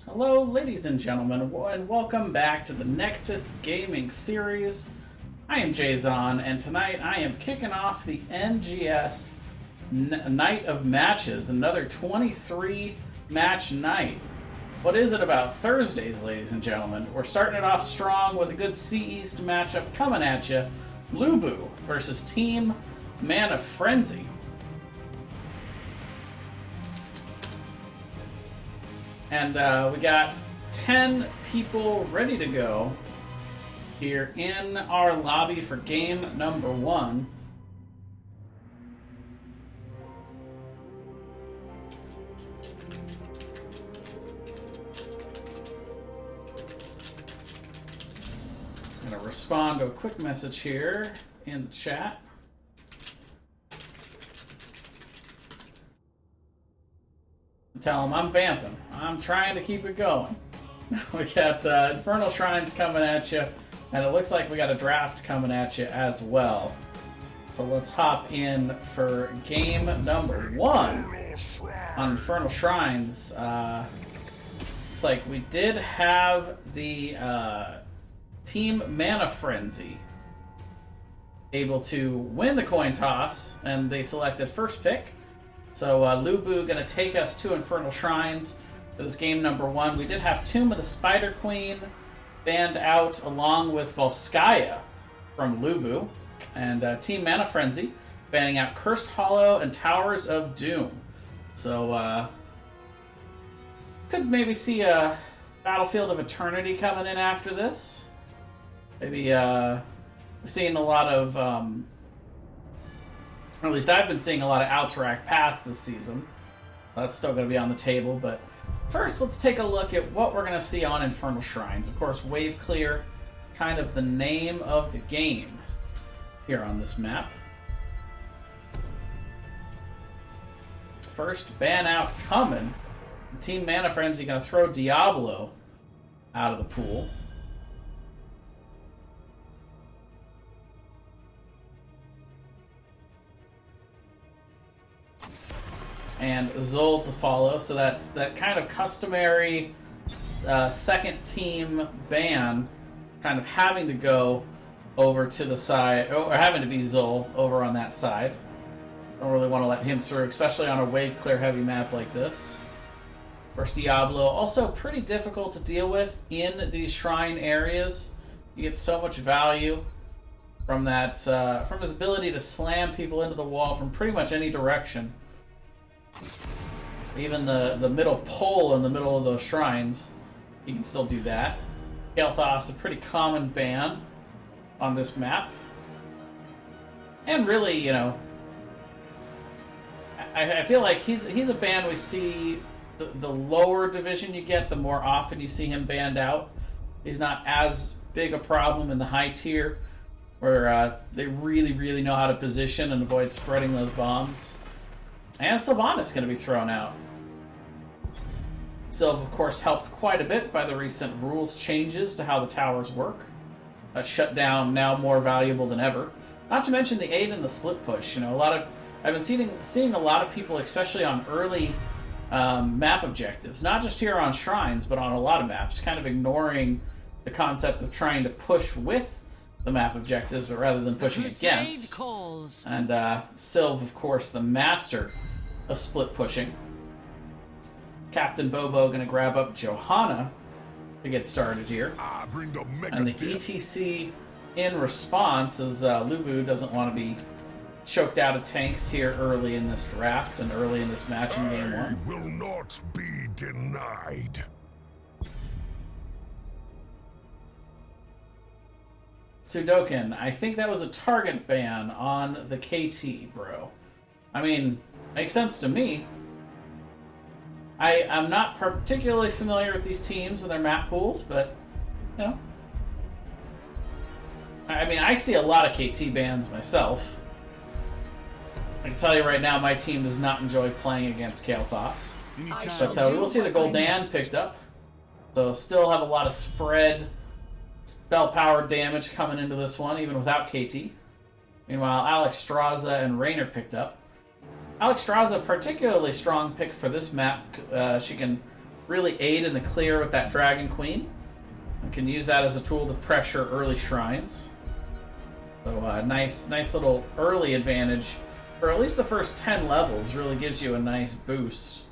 Hello, ladies and gentlemen, and welcome back to the Nexus Gaming Series. I am Jayzon, and tonight I am kicking off the NGS Night of Matches, another 23-match night. What is it about Thursdays, ladies and gentlemen? We're starting it off strong with a good C East matchup coming at you. LuBu versus Team Mana Frenzy. And we got 10 people ready to go here in our lobby for game number 1. I'm going to respond to a quick message here in the chat. Tell them I'm vamping. I'm trying to keep it going. We got Infernal Shrines coming at you, and it looks like we got a draft coming at you as well. So let's hop in for game number 1 on Infernal Shrines. Looks like we did have the Team Mana Frenzy able to win the coin toss, and they selected first pick. So LuBu going to take us to Infernal Shrines for this game number 1. We did have Tomb of the Spider Queen banned out along with Volskaya from LuBu. And Team Mana Frenzy banning out Cursed Hollow and Towers of Doom. So could maybe see a Battlefield of Eternity coming in after this. Maybe we've seen a lot of... or at least I've been seeing a lot of Alterac Pass this season. That's still going to be on the table, but first let's take a look at what we're going to see on Infernal Shrines. Of course, Wave Clear, kind of the name of the game here on this map. First ban out coming. Team Mana Frenzy going to throw Diablo out of the pool. And Zol to follow, so that's that kind of customary second team ban, kind of having to go over to the side, or having to be Zol over on that side. Don't really want to let him through, especially on a wave clear heavy map like this. First Diablo, also pretty difficult to deal with in these shrine areas. You get so much value from that, from his ability to slam people into the wall from pretty much any direction. Even the middle pole in the middle of those shrines, you can still do that. Kael'thas, a pretty common ban on this map. And really, you know, I feel like he's a ban we see, the lower division you get, the more often you see him banned out. He's not as big a problem in the high tier, where they really, really know how to position and avoid spreading those bombs. And Sylvanas going to be thrown out. Sylv, of course, helped quite a bit by the recent rules changes to how the towers work. That shut down now more valuable than ever. Not to mention the aid in the split push. You know, I've been seeing a lot of people, especially on early map objectives, not just here on Shrines, but on a lot of maps, kind of ignoring the concept of trying to push with the map objectives, but rather than pushing against. And Sylv, of course, the master of split pushing. Captain Bobo going to grab up Johanna to get started here. And the ETC in response is LuBu doesn't want to be choked out of tanks here early in this draft and early in this match in game 1. Will not be denied. Sudoken, I think that was a target ban on the KT, bro. I mean, makes sense to me. I'm not particularly familiar with these teams and their map pools, but, you know. I mean, I see a lot of KT bans myself. I can tell you right now, my team does not enjoy playing against Kael'thas. But we will see the Gul'dan picked up. So still have a lot of spread spell-powered damage coming into this one, even without KT. Meanwhile, Alex Straza and Raynor picked up. Alex Straza, particularly strong pick for this map. She can really aid in the clear with that Dragon Queen. You can use that as a tool to pressure early shrines. So nice little early advantage for at least the first 10 levels. Really gives you a nice boost.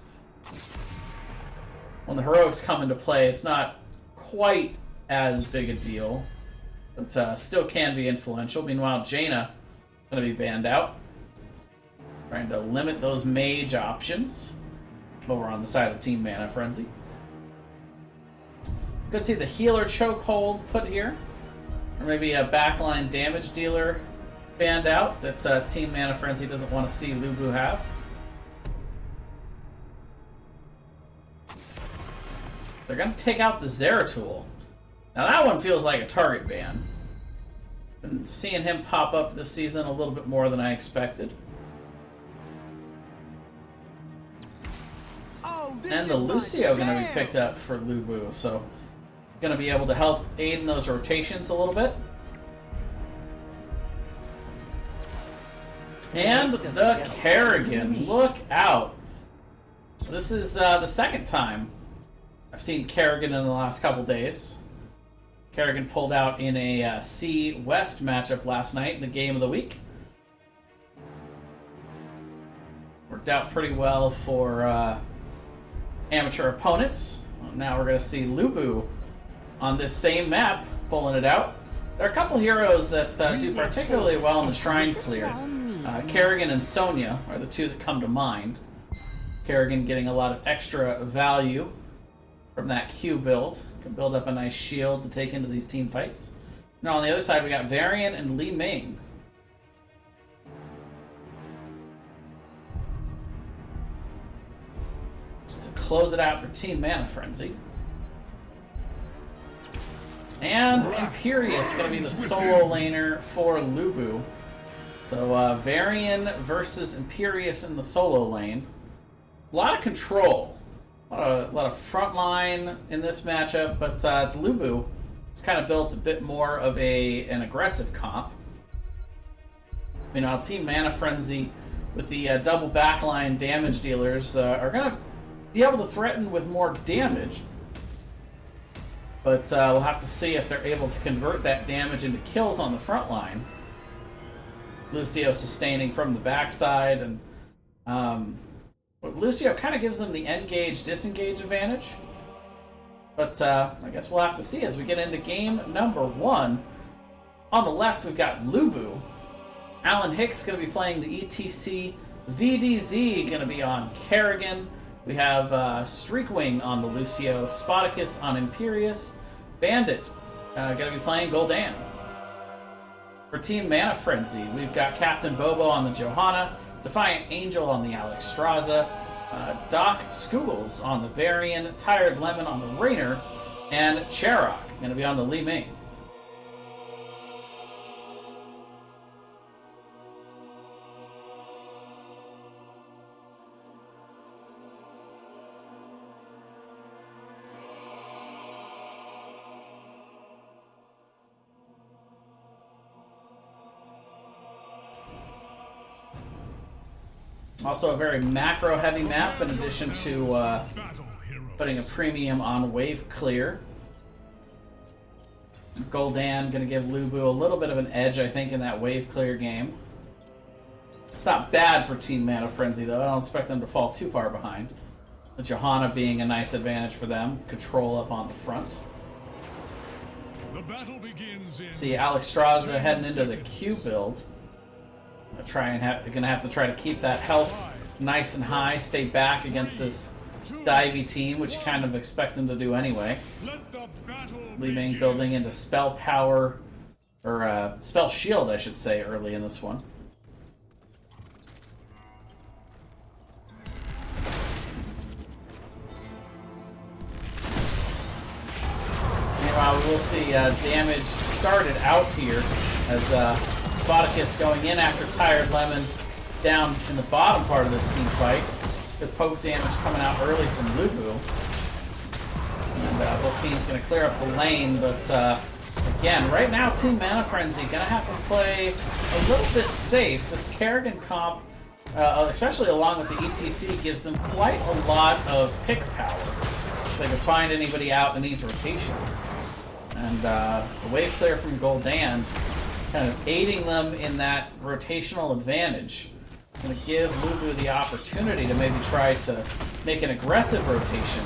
When the heroics come into play, it's not quite as big a deal, but still can be influential. Meanwhile, Jaina going to be banned out, trying to limit those mage options over on the side of Team Mana Frenzy. Could see the healer chokehold put here, or maybe a backline damage dealer banned out that Team Mana Frenzy doesn't want to see LuBu have. They're going to take out the Zeratul. Now that one feels like a target ban. Been seeing him pop up this season a little bit more than I expected. And the Lucio going to be picked up for LuBu, so going to be able to help aid in those rotations a little bit. And the Kerrigan, look out! This is the second time I've seen Kerrigan in the last couple days. Kerrigan pulled out in a C West matchup last night in the game of the week. Worked out pretty well for amateur opponents. Now we're going to see LuBu on this same map pulling it out. There are a couple heroes that do particularly well in the Shrine clear. Kerrigan and Sonya are the two that come to mind. Kerrigan getting a lot of extra value from that Q build. Can build up a nice shield to take into these team fights. Now on the other side we got Varian and Li Ming. To close it out for Team Mana Frenzy. And Imperius going to be the solo laner for LuBu. So Varian versus Imperius in the solo lane. A lot of control. A lot of front line in this matchup, but it's LuBu. It's kind of built a bit more of an aggressive comp. Meanwhile, Team Mana Frenzy with the double backline damage dealers are going to be able to threaten with more damage. But we'll have to see if they're able to convert that damage into kills on the front line. Lucio sustaining from the backside, and Lucio kind of gives them the engage-disengage advantage. But I guess we'll have to see as we get into game number 1. On the left, we've got LuBu. Alan Hicks going to be playing the ETC. VDZ going to be on Kerrigan. We have Streakwing on the Lucio. Spoticus on Imperius. Bandit going to be playing Gul'dan. For Team Mana Frenzy, we've got Captain Bobo on the Johanna. Defiant Angel on the Alexstrasza, Doc Skoogles on the Varian, Tired Lemon on the Raynor, and Charok going to be on the Li Ming. Also a very macro-heavy map, in addition to putting a premium on wave clear. Gul'dan going to give LuBu a little bit of an edge, I think, in that wave clear game. It's not bad for Team Mana Frenzy, though. I don't expect them to fall too far behind. The Johanna being a nice advantage for them. Control up on the front. The battle begins in See Alexstrasza heading into the Q build. Gonna have to try to keep that health nice and high, stay back against this divey team, which you kind of expect them to do anyway. Li Ming building into spell power, or spell shield, I should say, early in this one. Meanwhile, we'll see damage started out here as Spoticus going in after Tired Lemon down in the bottom part of this team fight. Good poke damage coming out early from LuBu. And Volcane's going to clear up the lane, but again, right now Team Mana Frenzy going to have to play a little bit safe. This Kerrigan comp, especially along with the ETC, gives them quite a lot of pick power. they could find anybody out in these rotations. And the wave clear from Gul'dan kind of aiding them in that rotational advantage. Going to give LuBu the opportunity to maybe try to make an aggressive rotation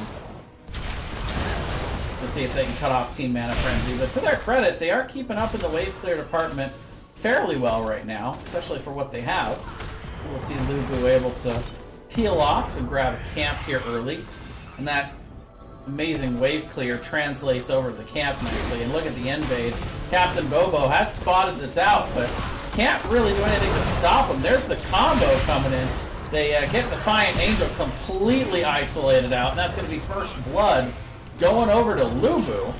to see if they can cut off Team Mana Frenzy. But to their credit, they are keeping up in the wave clear department fairly well right now, especially for what they have. We'll see LuBu able to peel off and grab a camp here early. And that amazing wave clear translates over to the camp nicely. And look at the invade. Captain Bobo has spotted this out, but can't really do anything to stop him. There's the combo coming in. They get Defiant Angel completely isolated out, and that's going to be first blood going over to LuBu.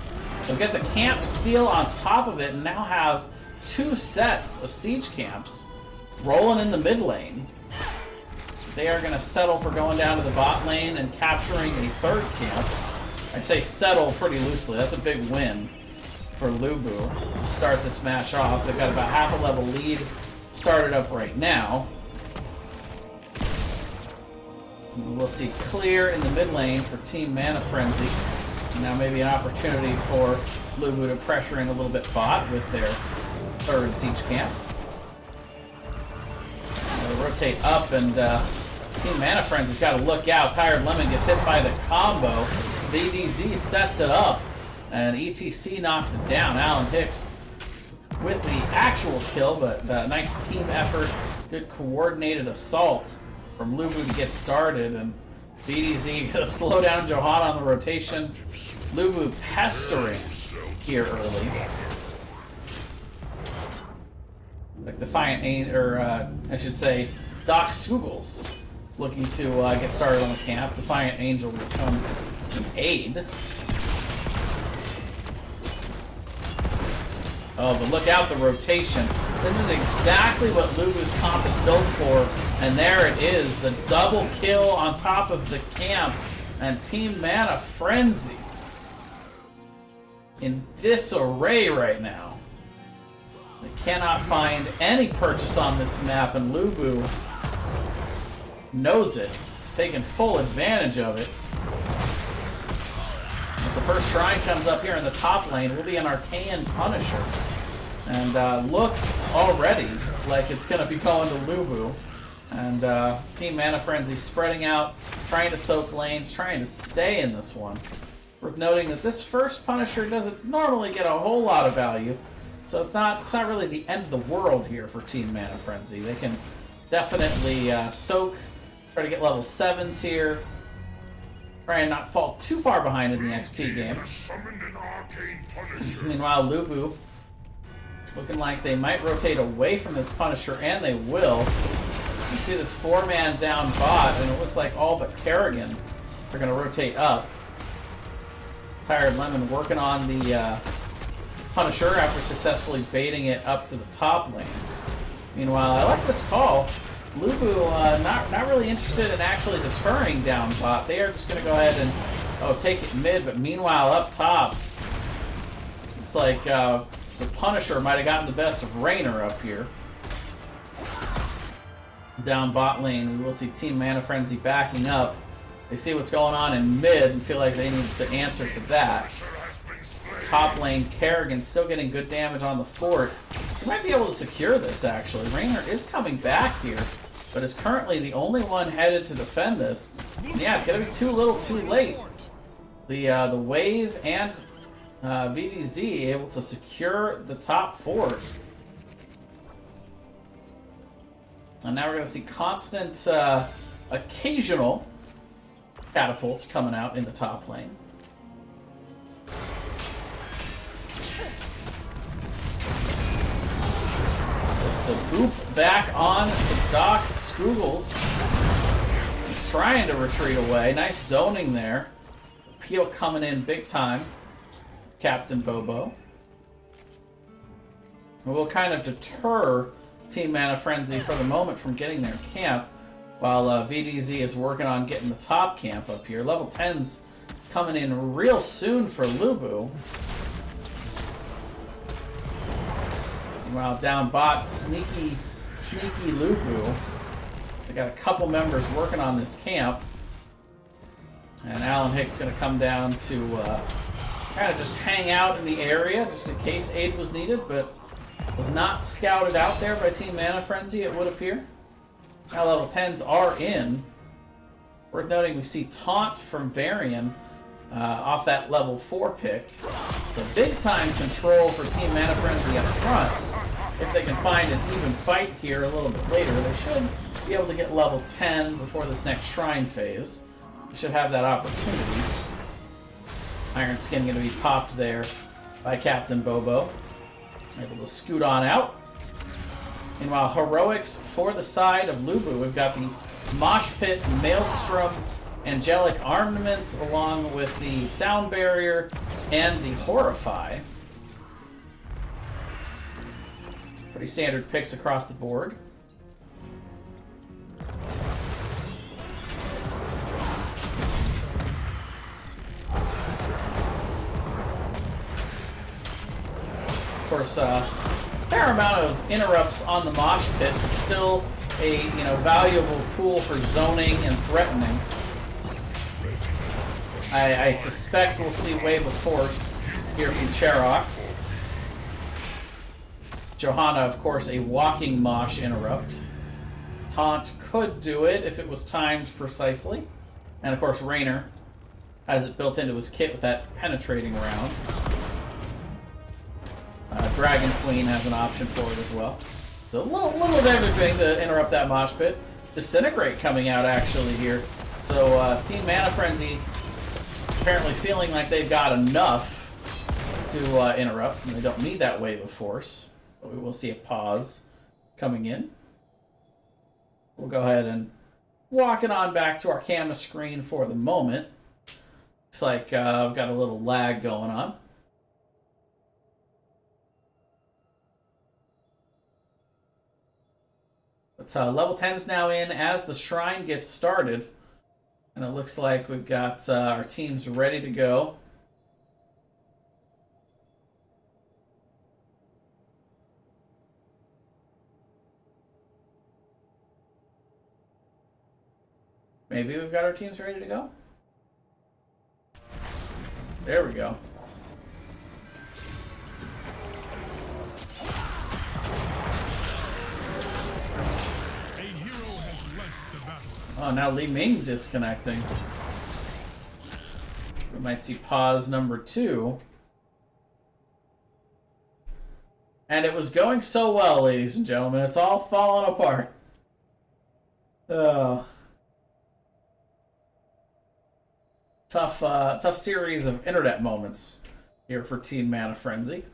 They'll get the camp steal on top of it and now have 2 sets of siege camps rolling in the mid lane. They are going to settle for going down to the bot lane and capturing a 3rd camp. I say settle pretty loosely. That's a big win for LuBu to start this match off. They've got about half a level lead started up right now. We'll see clear in the mid lane for Team Mana Frenzy. Now maybe an opportunity for LuBu to pressure in a little bit bot with their 3rd siege camp. They'll rotate up, and Team Mana Frenzy's got to look out. Tired Lemon gets hit by the combo. VDZ sets it up, and ETC knocks it down. Alan Hicks with the actual kill, but nice team effort. Good coordinated assault from LuBu to get started, and VDZ gonna slow down Johanna on the rotation. LuBu pestering here early. Like Defiant, or I should say, Doc Scoogles looking to get started on the camp. Defiant Angel will come to aid. Oh, but look out the rotation. This is exactly what LuBu's comp is built for. And there it is, the double kill on top of the camp. And Team Mana Frenzy in disarray right now. They cannot find any purchase on this map, and LuBu knows it, taking full advantage of it. As the first shrine comes up here in the top lane, will be an Arcane Punisher. And looks already like it's going to be going to LuBu. And Team Mana Frenzy spreading out, trying to soak lanes, trying to stay in this one. Worth noting that this first Punisher doesn't normally get a whole lot of value, so it's not really the end of the world here for Team Mana Frenzy. They can definitely soak, try to get level 7s here, try and not fall too far behind in the XP game. Meanwhile, LuBu looking like they might rotate away from this Punisher, and they will. You see this 4-man down bot, and it looks like all but Kerrigan are going to rotate up. Tired Lemon working on the Punisher after successfully baiting it up to the top lane. Meanwhile, I like this call. LuBu not really interested in actually deterring down bot. They are just going to go ahead and take it mid, but meanwhile up top, it's like the Punisher might have gotten the best of Raynor up here. Down bot lane, we will see Team Mana Frenzy backing up. They see what's going on in mid and feel like they need to answer to that. Top lane, Kerrigan still getting good damage on the fort. He might be able to secure this, actually. Raynor is coming back here, but is currently the only one headed to defend this. And yeah, it's going to be too little too late. The Wave and VDZ able to secure the top fort. And now we're going to see constant, occasional catapults coming out in the top lane. The boop back on to Doc Scoogles. He's trying to retreat away. Nice zoning there. Peel coming in big time. Captain Bobo. We'll kind of deter Team Mana Frenzy for the moment from getting their camp, while VDZ is working on getting the top camp up here. Level 10's coming in real soon for LuBu. Meanwhile, down bot, sneaky LuBu. They got a couple members working on this camp. And Alan Hicks going to come down to kind of just hang out in the area just in case aid was needed, but was not scouted out there by Team Mana Frenzy, it would appear. Now level 10s are in. Worth noting, we see Taunt from Varian off that level 4 pick. So big time control for Team Mana Frenzy up front. If they can find an even fight here a little bit later, they should be able to get level 10 before this next Shrine phase. They should have that opportunity. Iron Skin going to be popped there by Captain Bobo. Able to scoot on out. Meanwhile, heroics for the side of LuBu. We've got the Mosh Pit, Maelstrom, Angelic Armaments, along with the Sound Barrier and the Horrify. Pretty standard picks across the board. Of course, fair amount of interrupts on the Mosh Pit, but still a valuable tool for zoning and threatening. I suspect we'll see Wave of Force here from Cherok. Johanna, of course, a walking Mosh interrupt. Taunt could do it if it was timed precisely. And of course, Raynor has it built into his kit with that penetrating round. Dragon Queen has an option for it as well. So a little of everything to interrupt that Mosh Pit. Disintegrate coming out actually here. So Team Mana Frenzy apparently feeling like they've got enough to interrupt, and they don't need that Wave of Force. But we will see a pause coming in. We'll go ahead and walk it on back to our camera screen for the moment. Looks like I've got a little lag going on. But level 10's now in as the Shrine gets started. And it looks like we've got our teams ready to go. Maybe we've got our teams ready to go? There we go. Oh, now Li Ming's disconnecting. We might see pause number 2. And it was going so well, ladies and gentlemen. It's all falling apart. Oh. Tough series of internet moments here for Team Mana Frenzy.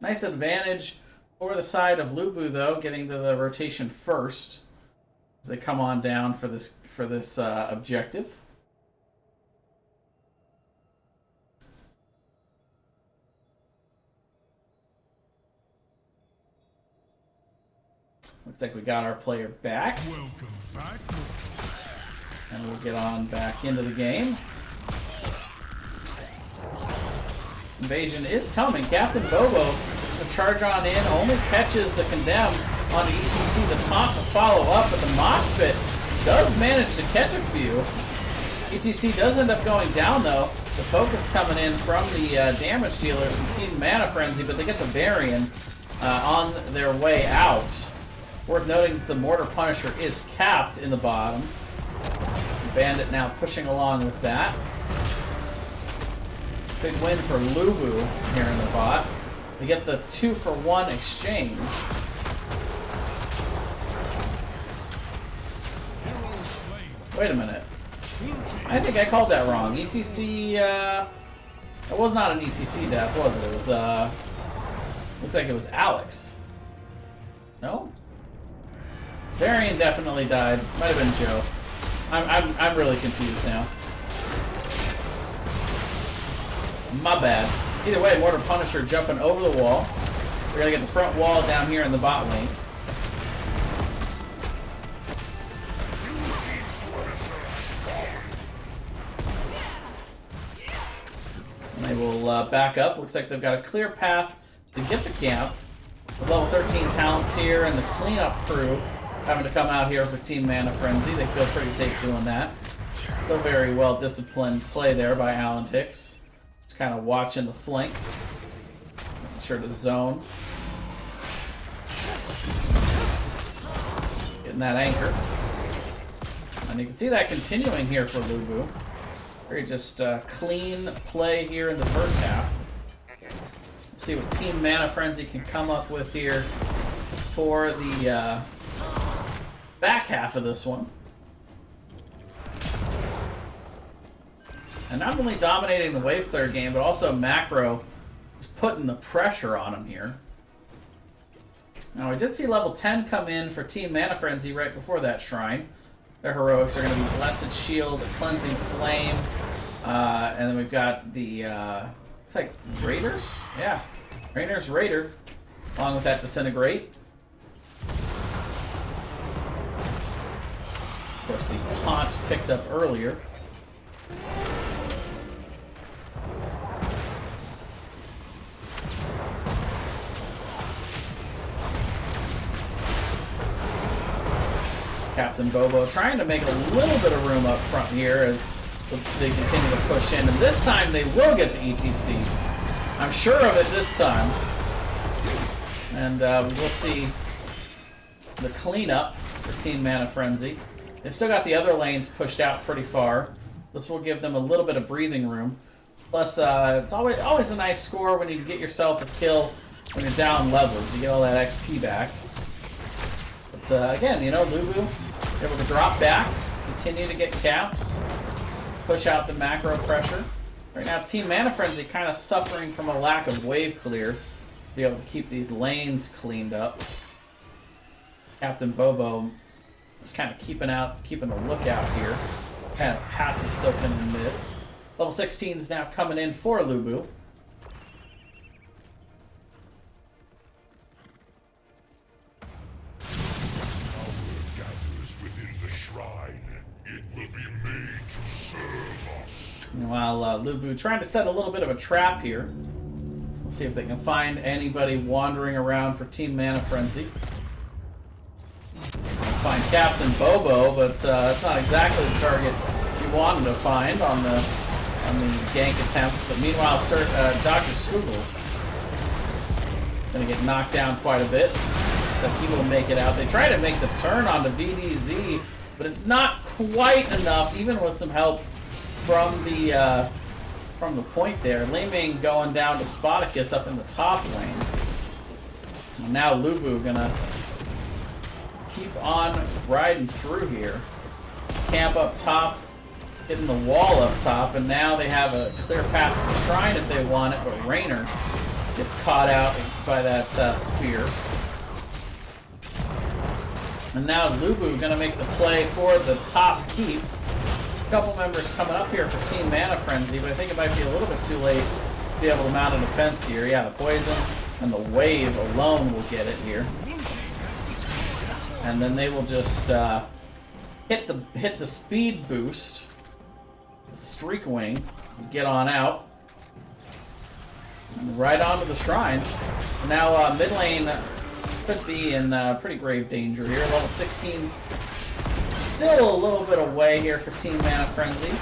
Nice advantage for the side of LuBu, though, getting to the rotation first. They come on down for this objective. Looks like we got our player back. Welcome back. And we'll get on back into the game. Invasion is coming. Captain Bobo, the charge on in, only catches the Condemn on the ETC. The taunt to follow up, but the Mosh Pit does manage to catch a few. ETC does end up going down, though. The focus coming in from the damage dealers from Team Mana Frenzy, but they get the Varian on their way out. Worth noting that the Mortar Punisher is capped in the bottom. Bandit now pushing along with that. Big win for LuBu here in the bot. They get the 2-for-1 exchange. Wait a minute. I think I called that wrong. ETC, it was not an ETC death, was it? It was, looks like it was Alex. No? Varian definitely died. Might have been Joe. I'm really confused now. My bad. Either way, Mortar Punisher jumping over the wall. We're gonna get the front wall down here in the bot lane. And they will back up. Looks like they've got a clear path to get the camp. The level 13 talent tier and the cleanup crew having to come out here for Team Mana Frenzy. They feel pretty safe doing that. Still very well disciplined play there by Alan Hicks. Just kind of watching the flank. Making sure to zone. Getting that anchor. And you can see that continuing here for LuBu. Very just clean play here in the first half. See what Team Mana Frenzy can come up with here for the back half of this one. And not only dominating the wave clear game, but also Macro is putting the pressure on him here. Now, I did see level 10 come in for Team Mana Frenzy right before that shrine. Their heroics are going to be Blessed Shield, Cleansing Flame, and then we've got the, looks like Raiders? Yeah, Rainer's Raider, along with that Disintegrate. Of course, the taunt picked up earlier. Captain Bobo trying to make a little bit of room up front here as they continue to push in. And this time they will get the ETC. I'm sure of it this time. And we'll see the cleanup for Team Mana Frenzy. They've still got the other lanes pushed out pretty far. This will give them a little bit of breathing room. Plus, it's always a nice score when you get yourself a kill when you're down levels. You get all that XP back. But again, you know, LuBu able to drop back, continue to get caps, push out the macro pressure. Right now, Team Mana Frenzy kind of suffering from a lack of wave clear. Be able to keep these lanes cleaned up. Captain Bobo is kind of keeping a lookout here. Kind of passive soaking in mid. Level 16 is now coming in for LuBu. Meanwhile, LuBu trying to set a little bit of a trap here. We'll see if they can find anybody wandering around for Team Mana Frenzy. Find Captain Bobo, but that's not exactly the target you wanted to find on the gank attempt. But meanwhile, Dr. Skoogles gonna get knocked down quite a bit. But he will make it out. They try to make the turn onto VDZ, but it's not quite enough, even with some help from the point there. Leming going down to Spartacus up in the top lane. And now LuBu gonna keep on riding through here. Camp up top, hitting the wall up top, and now they have a clear path to the shrine if they want it, but Rainer gets caught out by that spear. And now LuBu gonna make the play for the top keep. A couple members coming up here for Team Mana Frenzy, but I think it might be a little bit too late to be able to mount a defense here. Yeah, the poison and the wave alone will get it here. And then they will just hit the speed boost, the Streak Wing, get on out, and right onto the shrine. Now mid lane could be in pretty grave danger here. Level 16's still a little bit away here for Team Mana Frenzy.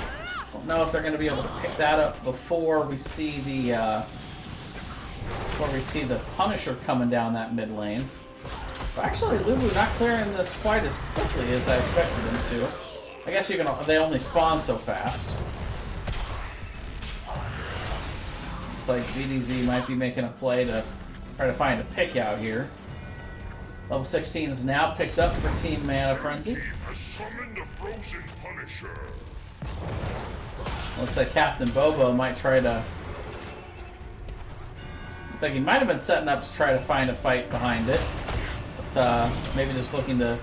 Don't know if they're going to be able to pick that up before we see the Punisher coming down that mid lane. But actually, LuBu not clearing this quite as quickly as I expected him to. I guess they only spawn so fast. Looks like VDZ might be making a play to try to find a pick out here. Level 16 is now picked up for Team Mana Frenzy. Looks like Captain Bobo might try to... Looks like he might have been setting up to try to find a fight behind it. But maybe just looking to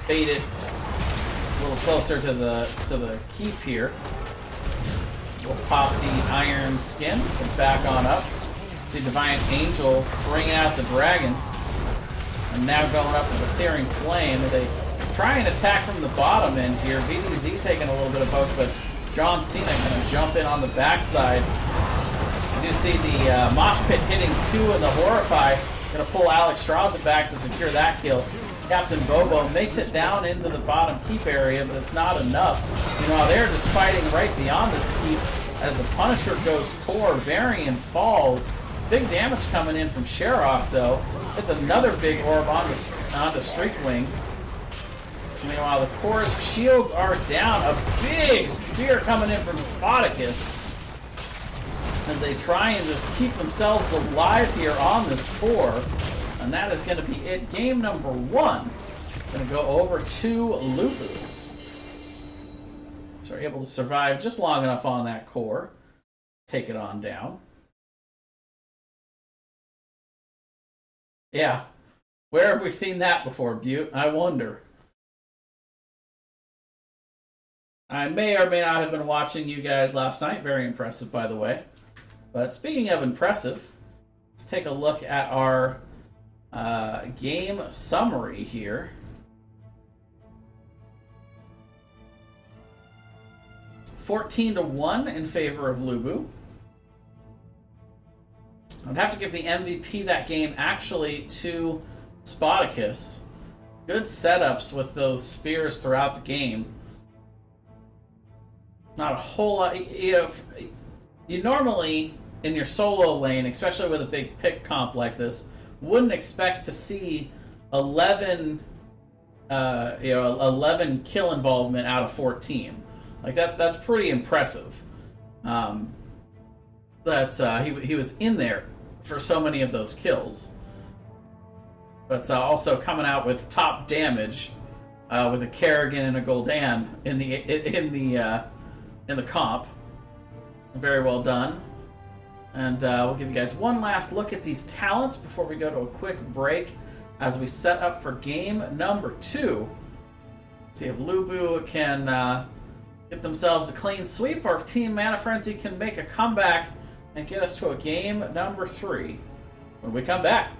bait it a little closer to the keep here. We'll pop the Iron Skin and back on up. The Divine Angel bringing out the dragon. And now going up with the Searing Flame. They try and attack from the bottom end here. VDZ taking a little bit of poke, but John Cena going to jump in on the backside. You do see the Mosh Pit hitting 2 in the Horrify. Gonna pull Alex Straza back to secure that kill. Captain Bobo makes it down into the bottom keep area, but it's not enough. You know, they're just fighting right beyond this keep as the Punisher goes core. Varian falls. Big damage coming in from Sherrock, though. It's another big orb onto Streakwing. Meanwhile, the Chorus shields are down. A big spear coming in from Spartacus as they try and just keep themselves alive here on this core. And that is going to be it. Game number 1. Going to go over to LuBu. So we're able to survive just long enough on that core. Take it on down. Yeah. Where have we seen that before, Butte? I wonder. I may or may not have been watching you guys last night. Very impressive, by the way. But speaking of impressive, let's take a look at our game summary here. (14-1) in favor of LuBu. I'd have to give the MVP that game actually to Spartacus. Good setups with those spears throughout the game. Not a whole lot. You normally, in your solo lane, especially with a big pick comp like this, wouldn't expect to see 11 kill involvement out of 14. Like that's pretty impressive. That he was in there for so many of those kills, but also coming out with top damage with a Kerrigan and a Gul'dan in the comp. Very well done. And we'll give you guys one last look at these talents before we go to a quick break as we set up for game number 2. See if LuBu can get themselves a clean sweep, or if Team Mana Frenzy can make a comeback and get us to a game number 3 when we come back.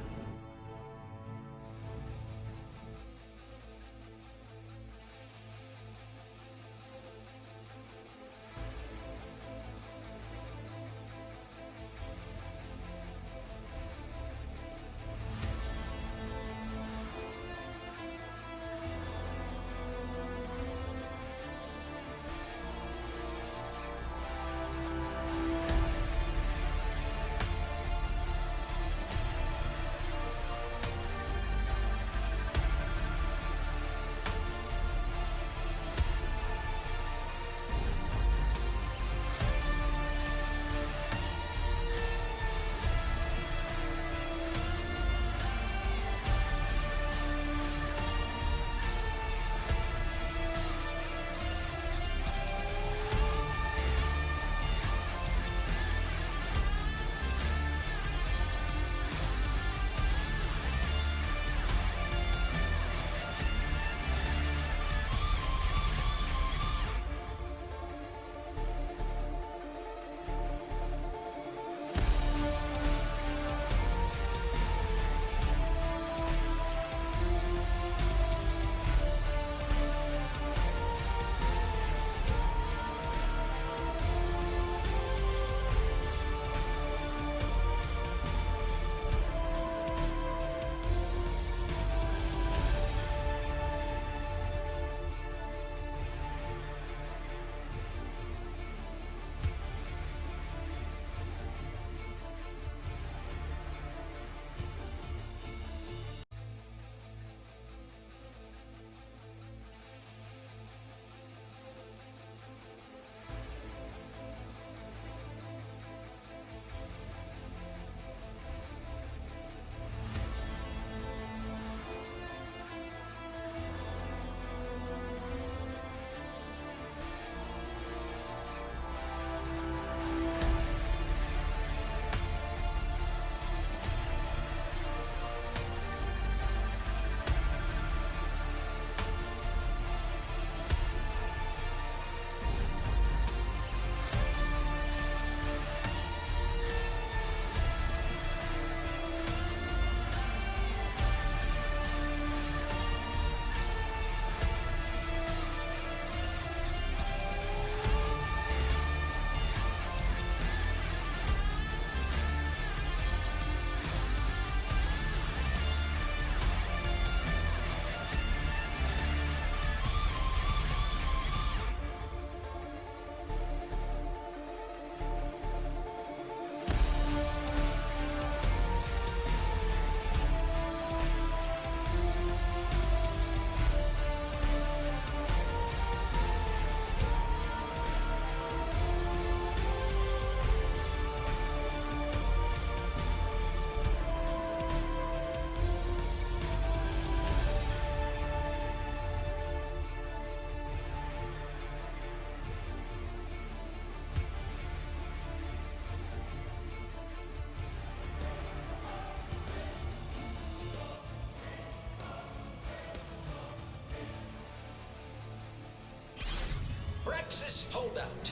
Hold out.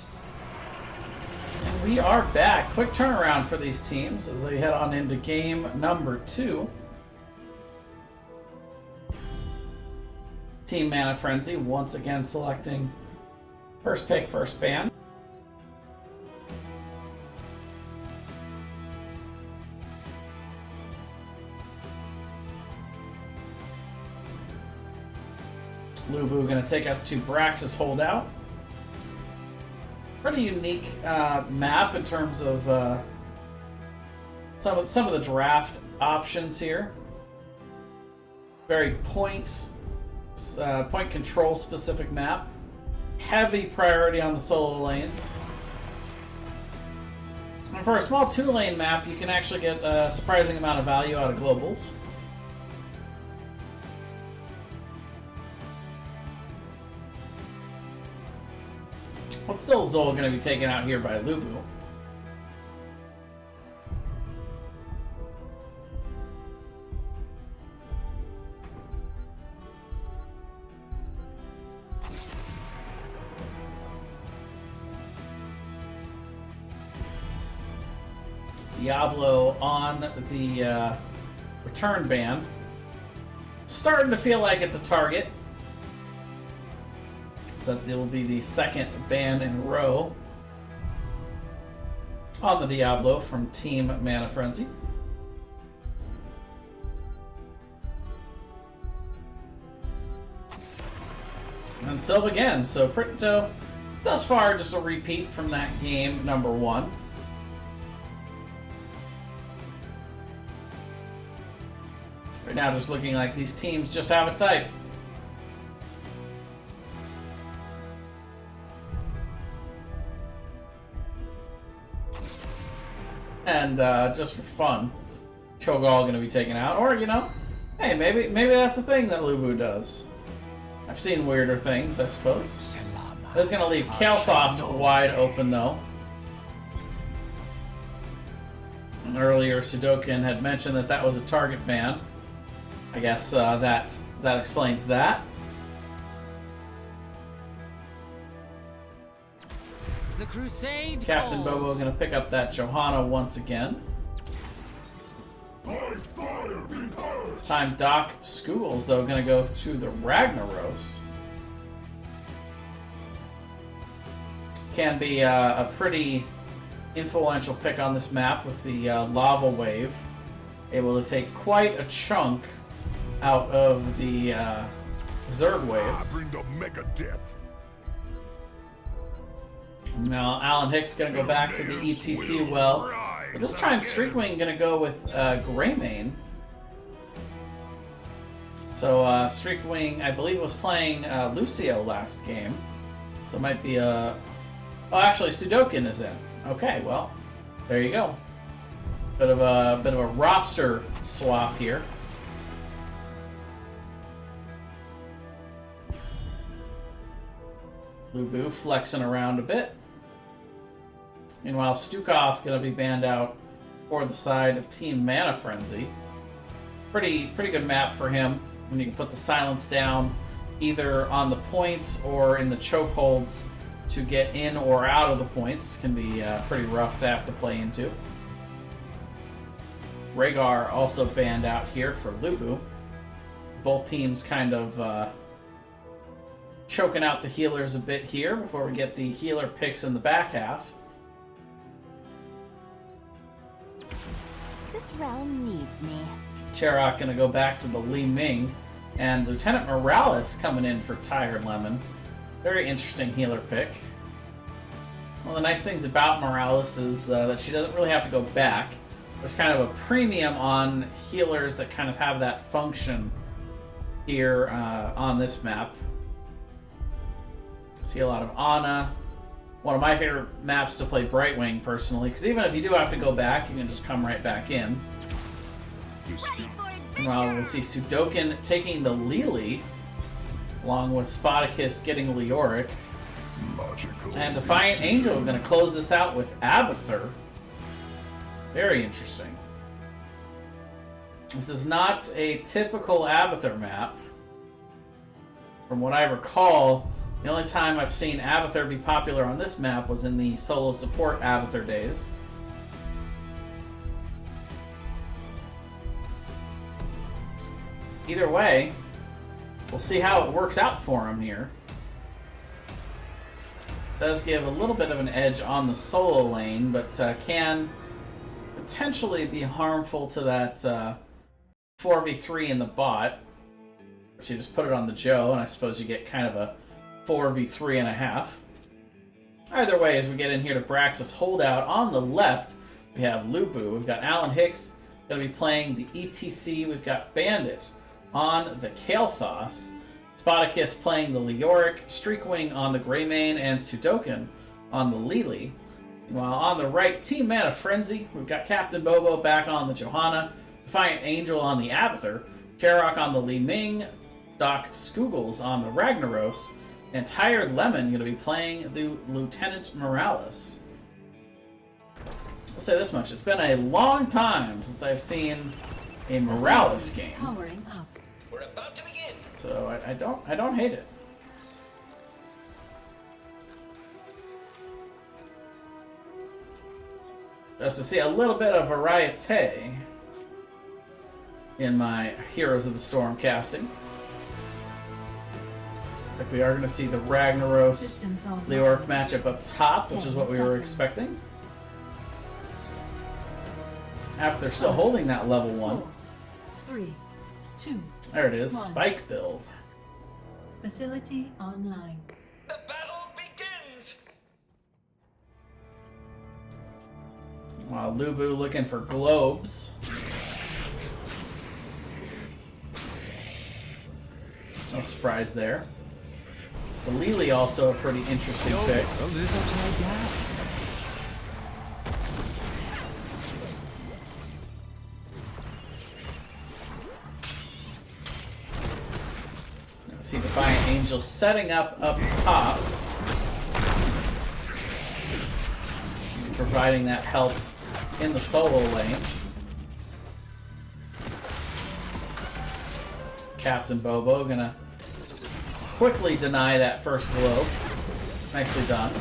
And we are back. Quick turnaround for these teams as they head on into game number 2. Team Mana Frenzy once again selecting first pick, first ban. LuBu going to take us to Brax's Holdout. Pretty unique map in terms of some of the draft options here. Very point control specific map. Heavy priority on the solo lanes. And for a small 2-lane map, you can actually get a surprising amount of value out of globals. But still, Zol going to be taken out here by LuBu. Diablo on the return ban. Starting to feel like it's a target. So that will be the second ban in a row on the Diablo from Team Mana Frenzy. And Sylve again. So Pritto, thus far, just a repeat from that game number 1. Right now, just looking like these teams just have a type. And just for fun, Cho'Gall going to be taken out. Or, you know, hey, maybe that's a thing that LuBu does. I've seen weirder things, I suppose. That's going to leave Kael'thas wide open, though. And earlier, Sudokin had mentioned that was a target ban. I guess that explains that. The crusade Captain calls. Bobo going to pick up that Johanna once again. By fire be purged. This time Doc Schools, though, going to go through the Ragnaros. Can be a pretty influential pick on this map with the Lava Wave. Able to take quite a chunk out of the Zerg waves. Bring the mega death. Now Alan Hicks going to go back to the ETC well. But this time Streakwing going to go with Greymane. So Streakwing, I believe, was playing Lucio last game. So it might be a... Oh, actually, Sudokin is in. Okay, well, there you go. Bit of a roster swap here. LuBu flexing around a bit. Meanwhile, Stukov going to be banned out for the side of Team Mana Frenzy. Pretty good map for him when you can put the silence down either on the points or in the chokeholds to get in or out of the points. Can be pretty rough to have to play into. Rhaegar also banned out here for LuBu. Both teams kind of choking out the healers a bit here before we get the healer picks in the back half. This realm needs me. Cherok going to go back to the Li Ming, and Lieutenant Morales coming in for Tiger Lemon. Very interesting healer pick. One of the nice things about Morales is that she doesn't really have to go back. There's kind of a premium on healers that kind of have that function here on this map. See a lot of Ana. One of my favorite maps to play Brightwing, personally, because even if you do have to go back, you can just come right back in. Meanwhile, we'll see Sudokin taking the Lili, along with Spartacus getting Leoric. Magical And Defiant Angel going to close this out with Abathur. Very interesting. This is not a typical Abathur map. From what I recall, The only time I've seen Abathur be popular on this map was in the solo support Abathur days. Either way, we'll see how it works out for him here. Does give a little bit of an edge on the solo lane, but can potentially be harmful to that 4v3 in the bot. So you just put it on the Joe, and I suppose you get kind of a 4v3.5. Either way, as we get in here to Brax's holdout, on the left, we have LuBu. We've got Alan Hicks going to be playing the ETC. We've got Bandit on the Kael'thas. Spartacus playing the Leoric, Streakwing on the Greymane, and Sudoku on the Lili. While on the right, Team Mana Frenzy, we've got Captain Bobo back on the Johanna, Defiant Angel on the Abathur, Charok on the Li Ming, Doc Skoogles on the Ragnaros, and Tired Lemon going to be playing the Lieutenant Morales. I'll say this much, it's been a long time since I've seen a Morales game. Powering up. We're about to begin. So I don't hate it. Just to see a little bit of variety in my Heroes of the Storm casting. Looks like we are going to see the Ragnaros Systems online. Leoric matchup up top, which is what we were expecting. After they're still holding that level 1. 4, 3, 2. There it is, 1. Spike build. Facility online. The battle begins. While LuBu looking for globes. No surprise there. The Lili also a pretty interesting pick. World is upside down. See Defiant Angel setting up top. Providing that help in the solo lane. Captain Bobo gonna quickly deny that first globe. Nicely done.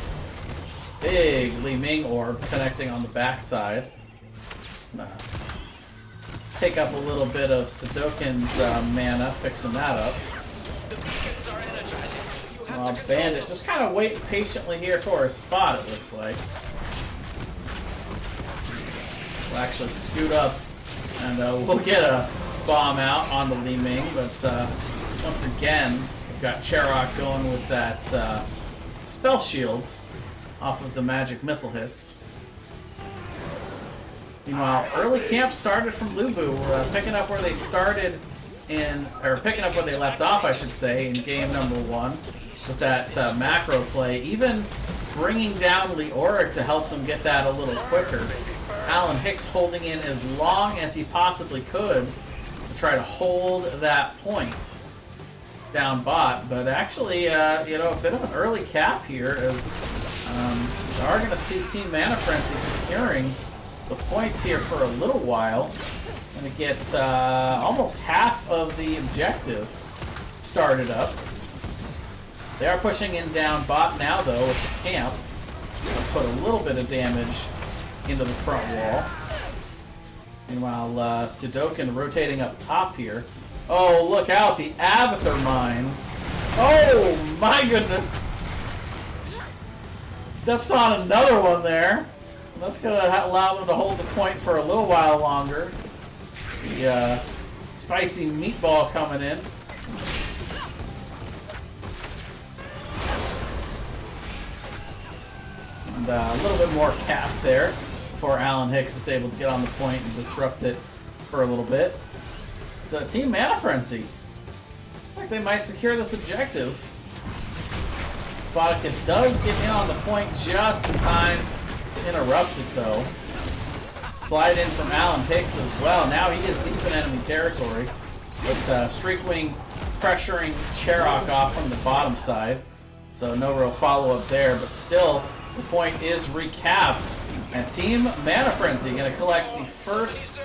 Big Li Ming orb connecting on the backside. Take up a little bit of Sudokun's mana, fixing that up. Bandit just kind of waiting patiently here for a spot, it looks like. We'll actually scoot up and we'll get a bomb out on the Li Ming, but once again, we've got Charok going with that spell shield off of the magic missile hits. Meanwhile, early camp started from LuBu. We're picking up where they started picking up where they left off, I should say, in game number 1 with that macro play. Even bringing down Leoric to help them get that a little quicker. Alan Hicks holding in as long as he possibly could to try to hold that point down bot. But actually, a bit of an early cap here as we are going to see Team Mana Frenzy securing the points here for a little while. Going to get almost half of the objective started up. They are pushing in down bot now, though, with the camp. Gonna put a little bit of damage into the front wall. Meanwhile, Sudoku rotating up top here. Oh, look out, the Abathur mines. Oh, my goodness. Steps on another one there. That's going to allow them to hold the point for a little while longer. The spicy meatball coming in. And a little bit more cap there before Alan Hicks is able to get on the point and disrupt it for a little bit. The Team Mana Frenzy. Looks like they might secure this objective. Spartacus does get in on the point just in time to interrupt it, though. Slide in from Alan Hicks as well. Now he is deep in enemy territory. But Streakwing pressuring Charok off from the bottom side. So no real follow-up there, but still, the point is recapped. And Team Mana Frenzy going to collect the first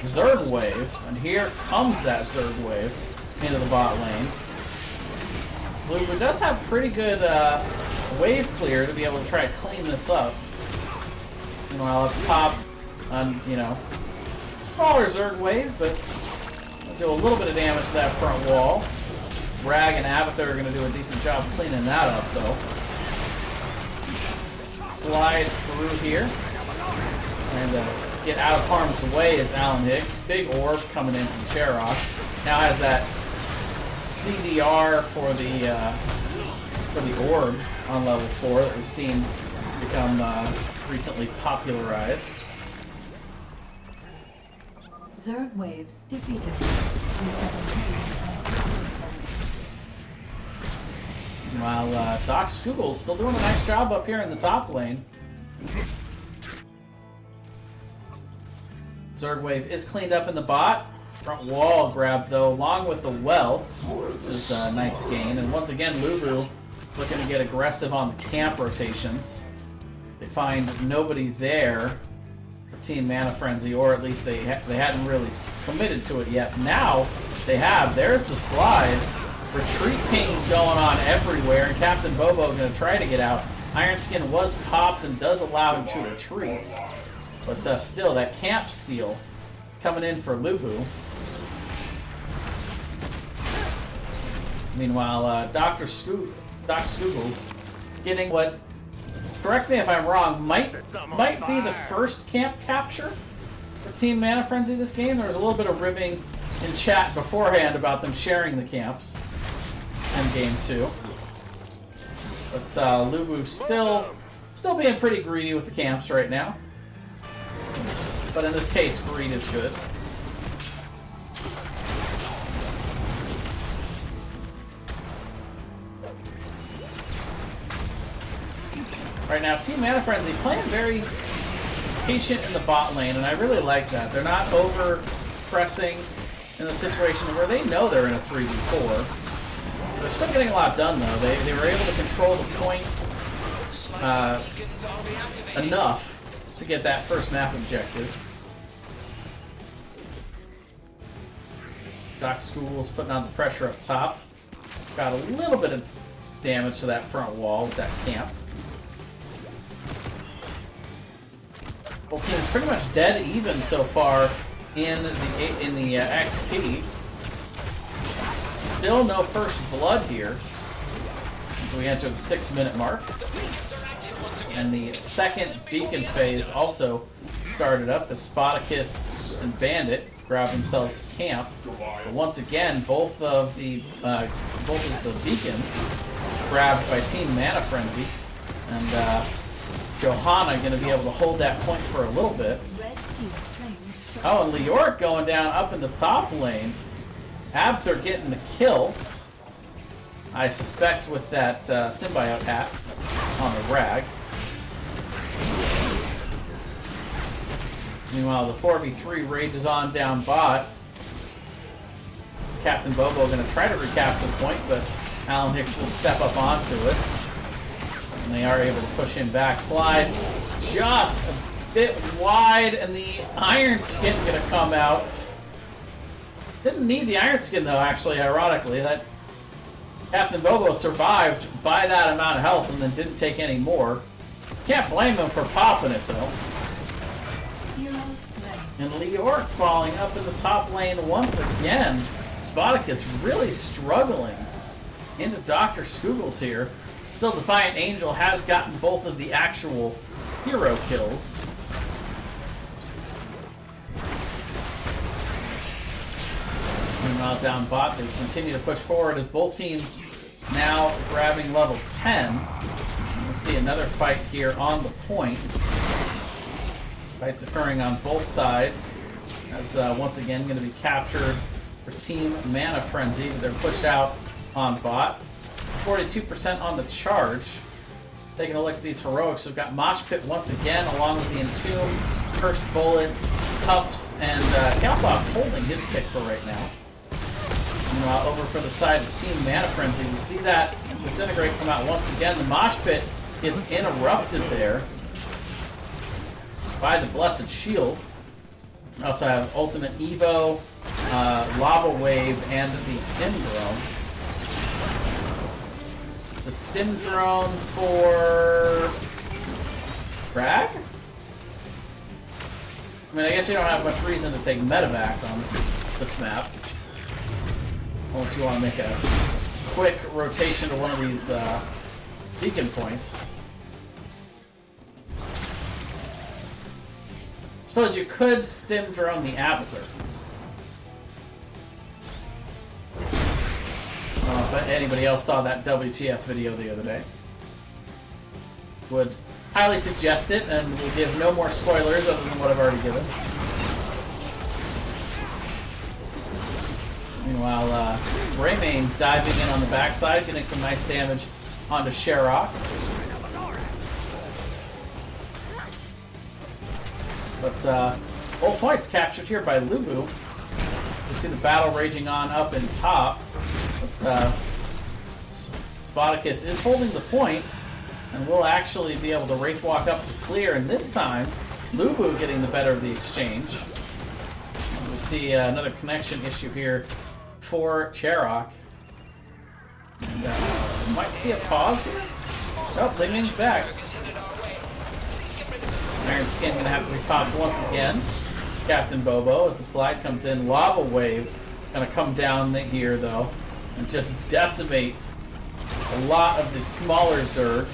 Zerg wave. And here comes that Zerg wave into the bot lane. LuBu does have pretty good wave clear to be able to try to clean this up. Meanwhile, up top, you know, smaller Zerg wave, but do a little bit of damage to that front wall. Rag and Abathur are going to do a decent job cleaning that up, though. Slide through here and get out of harm's way is Alan Hicks. Big orb coming in from Cherock. Now has that CDR for the orb on level 4 that we've seen become recently popularized. Zerg waves defeated. While Doc Skoogle's still doing a nice job up here in the top lane. Zerg wave is cleaned up in the bot. Front wall grab though, along with the well, which is a nice gain. And once again, LuBu looking to get aggressive on the camp rotations. They find nobody there for Team Mana Frenzy, or at least they hadn't really committed to it yet. Now they have. There's the slide. Retreat pings going on everywhere, and Captain Bobo going to try to get out. Iron Skin was popped and does allow him to retreat. But still, that camp steal coming in for LuBu. Meanwhile, Doc Skoogle's getting what, correct me if I'm wrong, might be the first camp capture for Team Mana Frenzy this game. There was a little bit of ribbing in chat beforehand about them sharing the camps in game 2. But LuBu still being pretty greedy with the camps right now. But in this case, greed is good. Right now, Team Mana Frenzy playing very patient in the bot lane, and I really like that. They're not over-pressing in the situation where they know they're in a 3v4. They're still getting a lot done, though. They were able to control the point enough to get that first map objective. Doc Skoogle's putting on the pressure up top. Got a little bit of damage to that front wall with that camp. Both teams pretty much dead even so far in the XP. Still no first blood here as we enter the 6-minute mark. And the second beacon phase also started up as Spartacus and Bandit grab themselves a camp. But once again, both of the beacons grabbed by Team Mana Frenzy, and Johanna going to be able to hold that point for a little bit. Oh, and Leoric going down up in the top lane. Abthor getting the kill. I suspect with that symbiote hat on the rag. Meanwhile, the 4v3 rages on down bot. Is Captain Bobo going to try to recapture the point, but Alan Hicks will step up onto it. And they are able to push him back. Slide just a bit wide, and the Iron Skin going to come out. Didn't need the Iron Skin, though, actually, ironically. That Captain Bobo survived by that amount of health and then didn't take any more. Can't blame him for popping it, though. And Leoric falling up in the top lane once again. Spartacus really struggling into Dr. Skoogle's here. Still, Defiant Angel has gotten both of the actual hero kills. Meanwhile, down bot, they continue to push forward as both teams now grabbing level 10. We'll see another fight here on the point. Fights occurring on both sides. As once again going to be captured for Team Mana Frenzy, but they're pushed out on bot. 42% on the charge. Taking a look at these heroics, we've got Mosh Pit once again, along with the Entomb, Cursed Bullet, Cups, and Kalphos holding his pick for right now. Meanwhile, over for the side of Team Mana Frenzy, we see that Disintegrate come out once again. The Mosh Pit gets interrupted there by the Blessed Shield. We also have Ultimate Evo, Lava Wave, and the Stim Drone. a stim drone for Frag? I mean, I guess you don't have much reason to take medevac on this map. Unless you want to make a quick rotation to one of these beacon points. Suppose you could stim drone the Abathur. I don't know if anybody else saw that WTF video the other day. Would highly suggest it, and will give no more spoilers other than what I've already given. Meanwhile, Greymane diving in on the backside, getting some nice damage onto Sherrock. But all points captured here by LuBu. You see the battle raging on up in top. But Spartacus is holding the point, and will actually be able to Wraith Walk up to clear, and this time, LuBu getting the better of the exchange. We see another connection issue here for Sherrock. And might see a pause here. Oh, Lingming's back. Iron Skin gonna have to be popped once again. Captain Bobo as the slide comes in. Lava Wave gonna come down here though and just decimate a lot of the smaller Zerg.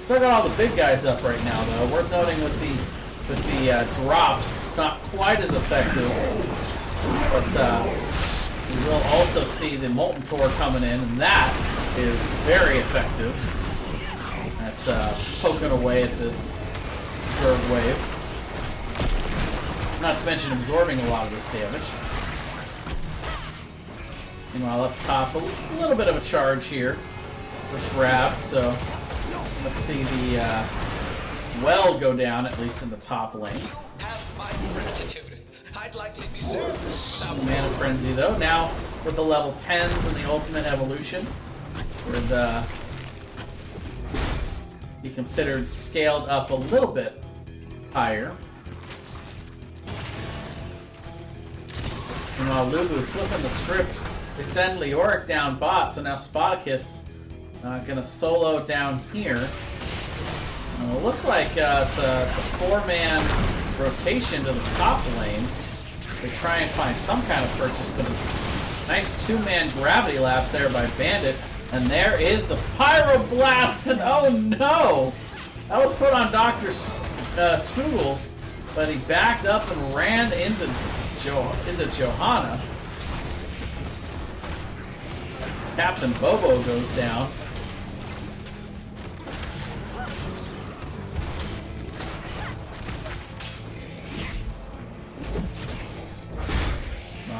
Still got all the big guys up right now though. Worth noting with the drops, it's not quite as effective. But we will also see the Molten Core coming in, and that is very effective. That's poking away at this Zerg wave. Not to mention absorbing a lot of this damage. Meanwhile, up top, a little bit of a charge here. This grab, so let's see the well go down, at least in the top lane. Have my gratitude. I'd likely be served. Mana Frenzy, though, now with the level 10s and the Ultimate Evolution, would be considered scaled up a little bit higher. Meanwhile, LuBu flipping the script. They send Leoric down bot, so now Spartacus gonna solo down here. It looks like it's a 4-man rotation to the top lane. They try and find some kind of purchase, but a nice 2-man gravity lapse there by Bandit. And there is the Pyroblast, and oh no! That was put on Dr. Skoogles, but he backed up and ran into Johanna. Captain Bobo goes down.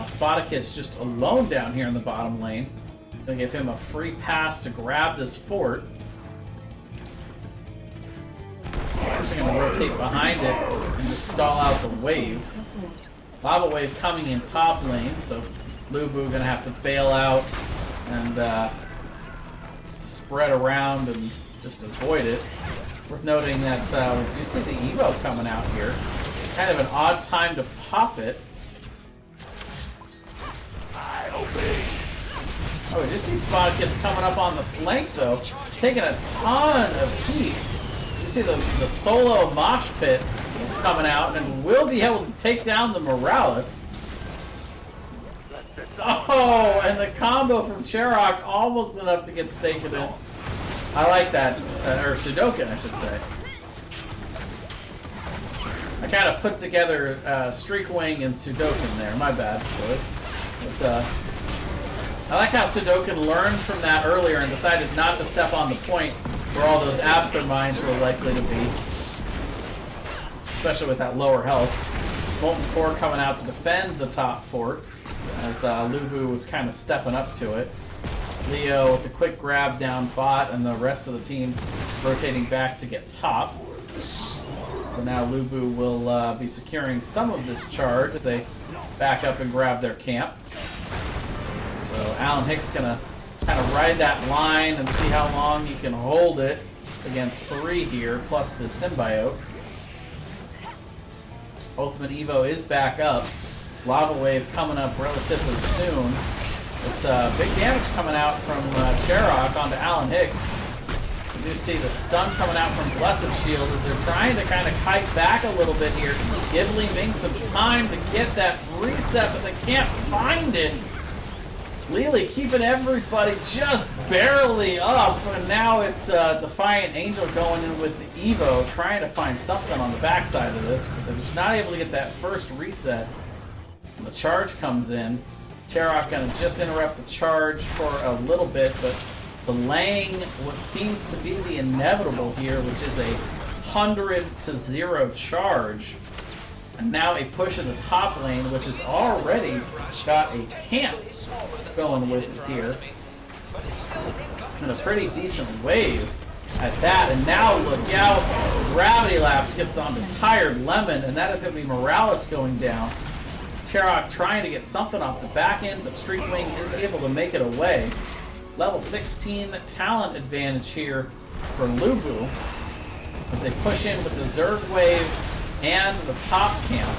Spartacus just alone down here in the bottom lane. Gonna give him a free pass to grab this fort. We're gonna rotate behind it and just stall out the wave. Lava Wave coming in top lane, so LuBu gonna have to bail out and spread around and just avoid it. Worth noting that we do see the Evo coming out here. Kind of an odd time to pop it. Oh, we just see Spartacus coming up on the flank, though, taking a ton of heat. You see the solo mosh pit coming out, and will be able to take down the Morales. Oh, and the combo from Sherrock almost enough to get Staken in. I like that, or Sudoken, I should say. I kind of put together Streakwing and Sudoken there. My bad, boys. But, I like how Sudoken learned from that earlier and decided not to step on the point where all those Abathur mines were likely to be. Especially with that lower health. Molten Core coming out to defend the top fort as LuBu was kind of stepping up to it. Leo with the quick grab down bot and the rest of the team rotating back to get top. So now LuBu will be securing some of this charge as they back up and grab their camp. So Alan Hicks gonna kind of ride that line and see how long he can hold it against 3 here, plus the Symbiote. Ultimate Evo is back up. Lava Wave coming up relatively soon. It's big damage coming out from Cherok onto Alan Hicks. You do see the stun coming out from Blessed Shield as they're trying to kind of kite back a little bit here. Ghibli being some time to get that reset, but they can't find it. Lily keeping everybody just barely up, and now it's Defiant Angel going in with the Evo, trying to find something on the backside of this, but they're just not able to get that first reset. And the charge comes in. Cherok gonna just interrupt the charge for a little bit, but delaying what seems to be the inevitable here, which is a 100-0 charge. And now a push in the top lane, which has already got a camp going with it here. And a pretty decent wave at that. And now look out, Gravity Lapse gets onto Tired Lemon, and that is going to be Morales going down. Cherok trying to get something off the back end, but Streakwing is able to make it away. Level 16 talent advantage here for LuBu as they push in with the Zerg wave and the top camp.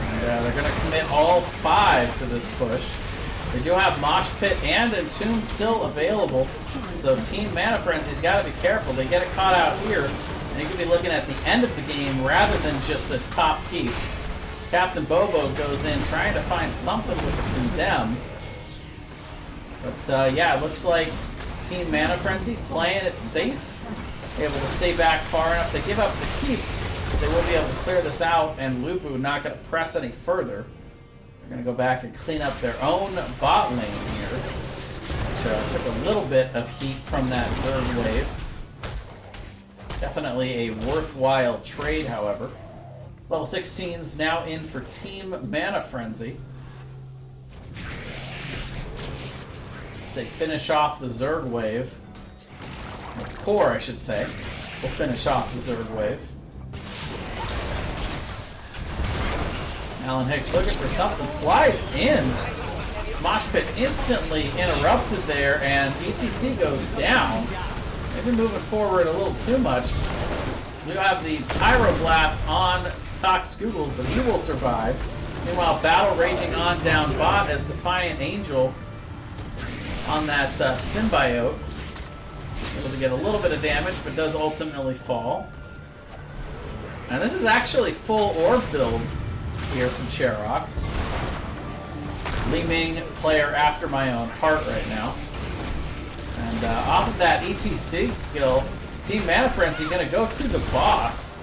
And they're going to commit all 5 to this push. They do have Mosh Pit and Entomb still available, so Team Mana Frenzy's got to be careful. They get it caught out here, and you could be looking at the end of the game rather than just this top keep. Captain Bobo goes in trying to find something with the Condemn. But yeah, it looks like Team Mana Frenzy playing it safe, able to stay back far enough to give up the keep. But they will be able to clear this out, and LuBu not going to press any further. They're going to go back and clean up their own bot lane here, which took a little bit of heat from that Zerg wave. Definitely a worthwhile trade, however. Level 16's now in for Team Mana Frenzy. They finish off the Zerg wave. The core, I should say, will finish off the Zerg wave. Alan Hicks looking for something, slides in. Mosh Pit instantly interrupted there, and ETC goes down. Maybe moving forward a little too much. We have the Pyroblast on Tox-Googles, but he will survive. Meanwhile, battle raging on down bot as Defiant Angel on that symbiote. Able to get a little bit of damage, but does ultimately fall. And this is actually full orb build here from Cherok. Li Ming, player after my own heart right now. And off of that ETC kill, Team Mana Frenzy going to go to the boss.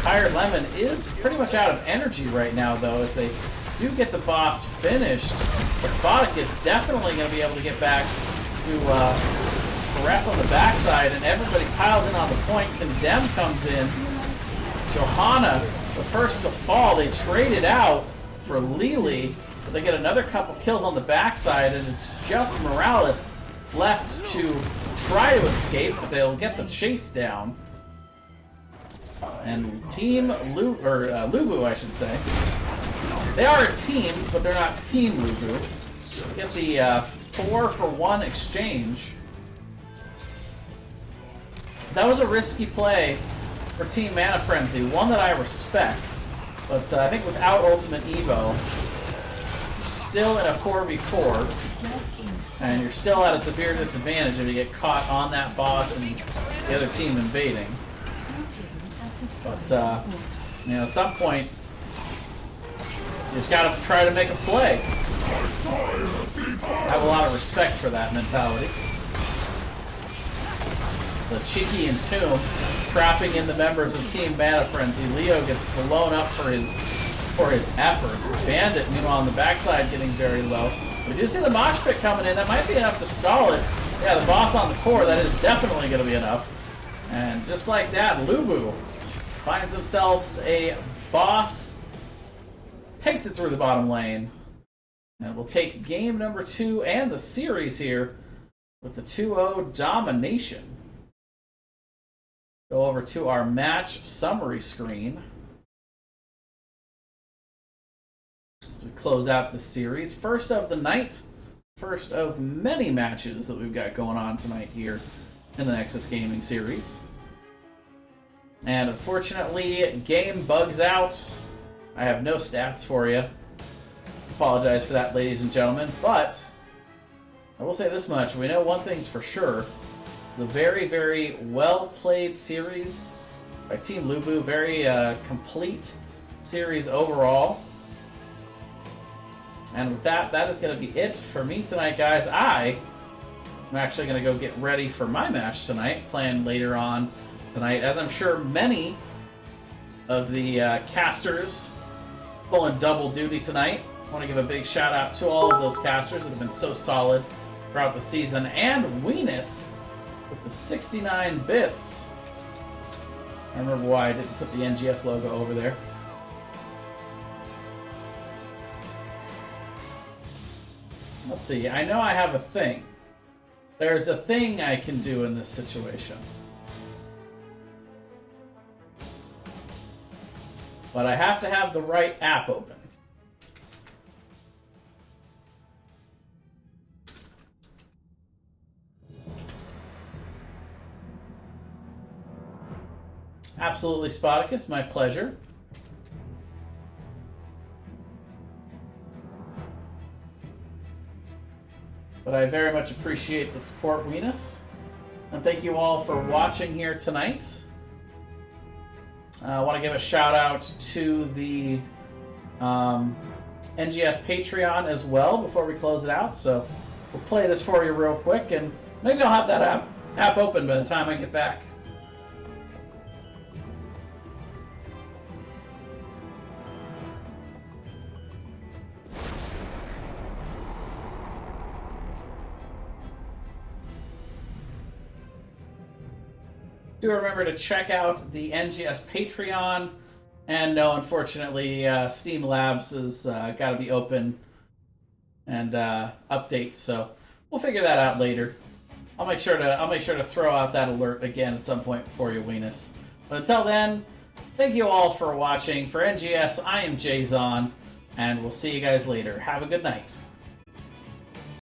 Tired Lemon is pretty much out of energy right now, though, as they do get the boss finished. But Spodek is definitely going to be able to get back to harass on the backside, and everybody piles in on the point. Condemn comes in. Johanna, the first to fall. They trade it out for Lily, but they get another couple kills on the backside, and it's just Morales left to try to escape, but they'll get the chase down. And Team LuBu, I should say. They are a team, but they're not Team LuBu. Get the 4-for-1 exchange. That was a risky play for Team Mana Frenzy, one that I respect. But I think without Ultimate Evo, you're still in a 4v4, and you're still at a severe disadvantage if you get caught on that boss and the other team invading. But, you know, at some point, you just gotta try to make a play. I have a lot of respect for that mentality. The cheeky Entomb trapping in the members of Team Mana Frenzy. Leo gets blown up for his efforts. Bandit, meanwhile, on the backside getting very low. We do see the Mosh Pit coming in. That might be enough to stall it. Yeah, the boss on the core, that is definitely going to be enough. And just like that, LuBu finds themselves a boss, takes it through the bottom lane, and we'll take game number 2 and the series here with the 2-0 domination. Go over to our match summary screen as we close out the series. First of the night, first of many matches that we've got going on tonight here in the Nexus Gaming series. And unfortunately, game bugs out. I have no stats for you. Apologize for that, ladies and gentlemen. But I will say this much. We know one thing's for sure. The very, very well-played series by Team LuBu. Very complete series overall. And with that, that is going to be it for me tonight, guys. I'm actually going to go get ready for my match tonight, playing later on tonight, as I'm sure many of the casters pulling double duty tonight. I want to give a big shout out to all of those casters that have been so solid throughout the season. And Weenus with the 69 bits. I remember why I didn't put the NGS logo over there. Let's see, I know I have a thing. There's a thing I can do in this situation. But I have to have the right app open. Absolutely, Spoticus, my pleasure. But I very much appreciate the support, Weenus. And thank you all for watching here tonight. I want to give a shout out to the NGS Patreon as well before we close it out. So we'll play this for you real quick, and maybe I'll have that app open by the time I get back. Do remember to check out the NGS Patreon. And no, unfortunately, Steam Labs has got to be open and update. So we'll figure that out later. I'll make sure to throw out that alert again at some point for you, Weenus. But until then, thank you all for watching. For NGS, I am Jayzon, and we'll see you guys later. Have a good night.